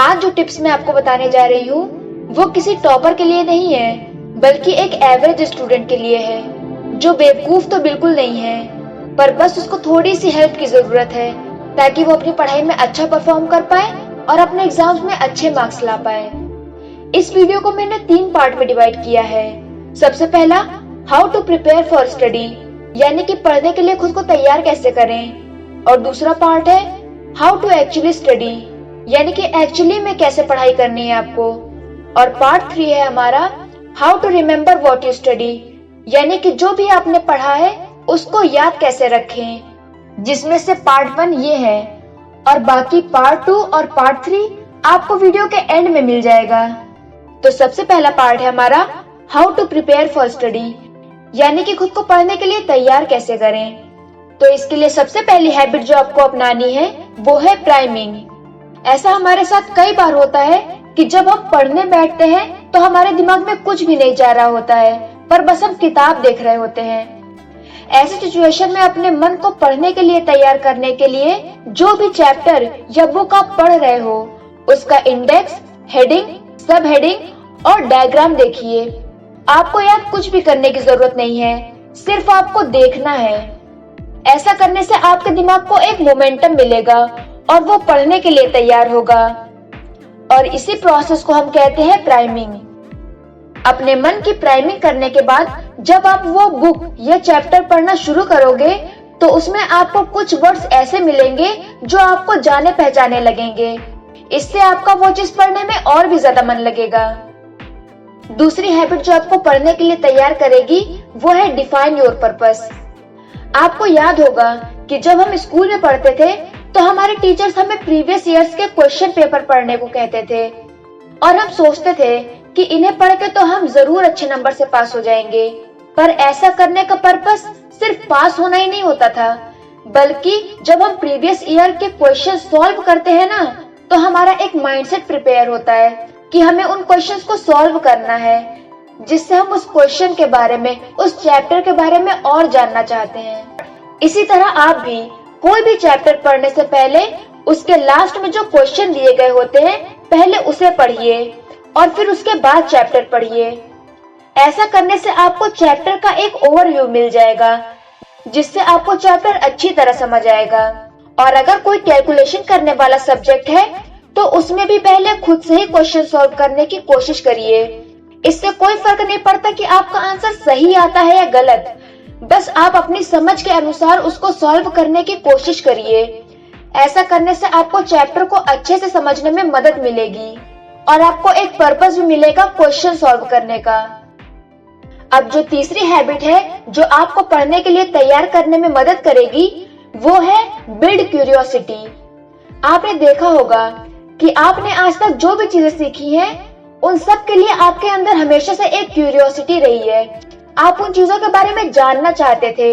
आज जो टिप्स मैं आपको बताने जा रही हूँ वो किसी टॉपर के लिए नहीं है, बल्कि एक एवरेज स्टूडेंट के लिए है जो बेवकूफ तो बिल्कुल नहीं है, पर बस उसको थोड़ी सी हेल्प की जरूरत है ताकि वो अपनी पढ़ाई में अच्छा परफॉर्म कर पाए और अपने एग्जाम्स में अच्छे मार्क्स ला पाए। इस वीडियो को मैंने 3 पार्ट में डिवाइड किया है। सबसे पहला, how to prepare for study, यानी कि पढ़ने के लिए खुद को तैयार कैसे करें, और दूसरा पार्ट है हाउ टू एक्चुअली स्टडी, यानी कि एक्चुअली में कैसे पढ़ाई करनी है आपको, और पार्ट 3 है हमारा how to remember what you study, यानी कि जो भी आपने पढ़ा है उसको याद कैसे रखें, जिसमें से पार्ट 1 ये है और बाकी पार्ट 2 और पार्ट 3 आपको वीडियो के एंड में मिल जाएगा। तो सबसे पहला पार्ट है हमारा how to prepare for study, यानी कि खुद को पढ़ने के लिए तैयार कैसे करें। तो इसके लिए सबसे पहली हैबिट जो आपको अपनानी है वो है प्राइमिंग। ऐसा हमारे साथ कई बार होता है कि जब हम पढ़ने बैठते हैं तो हमारे दिमाग में कुछ भी नहीं जा रहा होता है, पर बस हम किताब देख रहे होते हैं। ऐसी सिचुएशन में अपने मन को पढ़ने के लिए तैयार करने के लिए जो भी चैप्टर या बुक आप पढ़ रहे हो उसका इंडेक्स, हेडिंग, सब हेडिंग और डायग्राम देखिए। आपको याद कुछ भी करने की जरूरत नहीं है, सिर्फ आपको देखना है। ऐसा करने से आपके दिमाग को एक मोमेंटम मिलेगा और वो पढ़ने के लिए तैयार होगा, और इसी प्रोसेस को हम कहते हैं प्राइमिंग। अपने मन की प्राइमिंग करने के बाद जब आप वो बुक या चैप्टर पढ़ना शुरू करोगे तो उसमें आपको कुछ वर्ड्स ऐसे मिलेंगे जो आपको जाने पहचाने लगेंगे। इससे आपका वो चीज पढ़ने में और भी ज्यादा मन लगेगा। दूसरी हैबिट जो आपको पढ़ने के लिए तैयार करेगी वो है डिफाइन योर पर्पस। आपको याद होगा कि जब हम स्कूल में पढ़ते थे तो हमारे टीचर्स हमें प्रीवियस ईयर्स के क्वेश्चन पेपर पढ़ने को कहते थे और हम सोचते थे कि इन्हें पढ़ के तो हम जरूर अच्छे नंबर से पास हो जाएंगे। पर ऐसा करने का पर्पस सिर्फ पास होना ही नहीं होता था, बल्कि जब हम प्रीवियस ईयर के क्वेश्चन सॉल्व करते हैं ना तो हमारा एक माइंडसेट प्रिपेयर होता है कि हमें उन क्वेश्चंस को सॉल्व करना है, जिससे हम उस क्वेश्चन के बारे में, उस चैप्टर के बारे में और जानना चाहते हैं। इसी तरह आप भी कोई भी चैप्टर पढ़ने से पहले उसके लास्ट में जो क्वेश्चन दिए गए होते हैं पहले उसे पढ़िए और फिर उसके बाद चैप्टर पढ़िए। ऐसा करने से आपको चैप्टर का एक ओवरव्यू मिल जाएगा, जिससे आपको चैप्टर अच्छी तरह समझ आएगा। और अगर कोई कैलकुलेशन करने वाला सब्जेक्ट है तो उसमें भी पहले खुद से ही क्वेश्चन सॉल्व करने की कोशिश करिए। इससे कोई फर्क नहीं पड़ता कि आपका आंसर सही आता है या गलत, बस आप अपनी समझ के अनुसार उसको सॉल्व करने की कोशिश करिए। ऐसा करने से आपको चैप्टर को अच्छे से समझने में मदद मिलेगी और आपको एक पर्पस भी मिलेगा क्वेश्चन सॉल्व करने का। अब जो तीसरी हैबिट है जो आपको पढ़ने के लिए तैयार करने में मदद करेगी वो है बिल्ड क्यूरियोसिटी। आपने देखा होगा कि आपने आज तक जो भी चीजें सीखी हैं उन सब के लिए आपके अंदर हमेशा से एक क्यूरियोसिटी रही है। आप उन चीजों के बारे में जानना चाहते थे,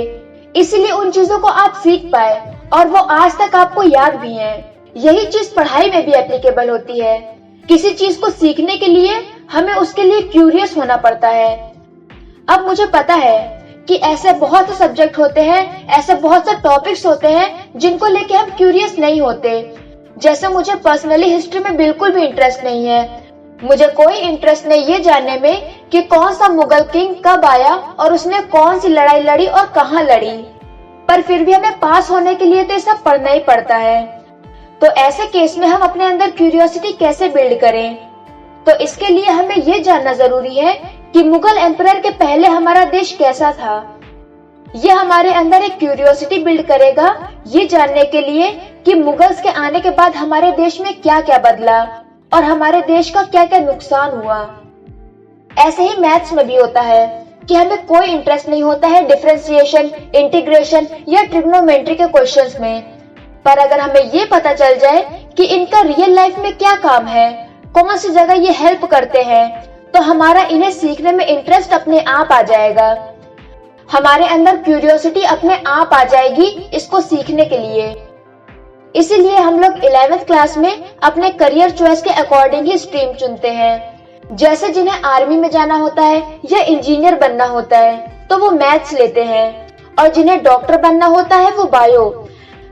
इसलिए उन चीजों को आप सीख पाए और वो आज तक आपको याद भी है। यही चीज पढ़ाई में भी एप्लीकेबल होती है। किसी चीज को सीखने के लिए हमें उसके लिए क्यूरियस होना पड़ता है। अब मुझे पता है कि ऐसे बहुत से सब्जेक्ट होते हैं, ऐसे बहुत से टॉपिक्स होते हैं जिनको लेके हम क्यूरियस नहीं होते। जैसे मुझे पर्सनली हिस्ट्री में बिल्कुल भी इंटरेस्ट नहीं है। मुझे कोई इंटरेस्ट नहीं ये जानने में कि कौन सा मुगल किंग कब आया और उसने कौन सी लड़ाई लड़ी और कहाँ लड़ी, पर फिर भी हमें पास होने के लिए तो ये सब पढ़ना ही पड़ता है। तो ऐसे केस में हम अपने अंदर क्यूरियोसिटी कैसे बिल्ड करें? तो इसके लिए हमें ये जानना जरूरी है कि मुगल एम्परर के पहले हमारा देश कैसा था। ये हमारे अंदर एक क्यूरियोसिटी बिल्ड करेगा ये जानने के लिए कि मुगल्स के आने के बाद हमारे देश में क्या क्या बदला और हमारे देश का क्या क्या नुकसान हुआ। ऐसे ही मैथ्स में भी होता है कि हमें कोई इंटरेस्ट नहीं होता है डिफरेंशिएशन, इंटीग्रेशन या ट्रिग्नोमेट्री के क्वेश्चंस में, पर अगर हमें ये पता चल जाए कि इनका रियल लाइफ में क्या काम है, कौन सी जगह ये हेल्प करते हैं, तो हमारा इन्हें सीखने में इंटरेस्ट अपने आप आ जाएगा। हमारे अंदर क्यूरियोसिटी अपने आप आ जाएगी इसको सीखने के लिए। इसीलिए हम लोग 11th क्लास में अपने करियर चॉइस के अकॉर्डिंग ही स्ट्रीम चुनते हैं। जैसे जिन्हें आर्मी में जाना होता है या इंजीनियर बनना होता है तो वो मैथ्स लेते हैं, और जिन्हें डॉक्टर बनना होता है वो बायो।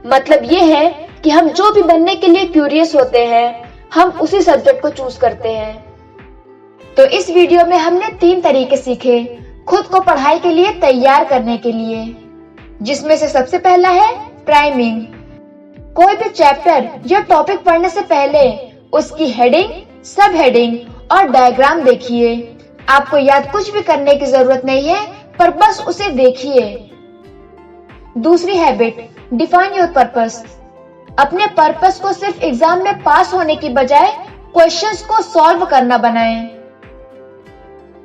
मतलब ये है कि हम जो भी बनने के लिए क्यूरियस होते हैं हम उसी सब्जेक्ट को चूज करते हैं। तो इस वीडियो में हमने 3 तरीके सीखे खुद को पढ़ाई के लिए तैयार करने के लिए, जिसमें से सबसे पहला है प्राइमिंग। कोई भी चैप्टर या टॉपिक पढ़ने से पहले उसकी हेडिंग, सब हेडिंग और डायग्राम देखिए। आपको याद कुछ भी करने की जरूरत नहीं है, पर बस उसे देखिए। दूसरी हैबिट, डिफाइन योर पर्पस। अपने पर्पस को सिर्फ एग्जाम में पास होने की बजाय क्वेश्चंस को सॉल्व करना बनाएं।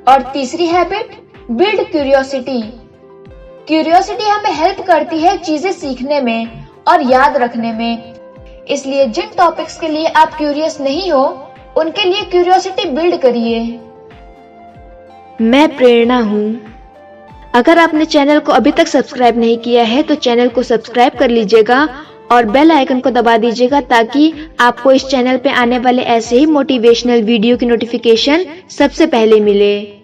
और तीसरी हैबिट, बिल्ड क्यूरियोसिटी। क्यूरियोसिटी हमें हेल्प करती है चीजें सीखने में और याद रखने में। इसलिए जिन टॉपिक्स के लिए आप क्यूरियस नहीं हो, उनके लिए क्यूरियोसिटी बिल्ड करिए। मैं प्रेरणा हूँ। अगर आपने चैनल को अभी तक सब्सक्राइब नहीं किया है तो चैनल को सब्सक्राइब कर लीजिएगा और बेल आइकन को दबा दीजिएगा ताकि आपको इस चैनल पे आने वाले ऐसे ही मोटिवेशनल वीडियो की नोटिफिकेशन सबसे पहले मिले।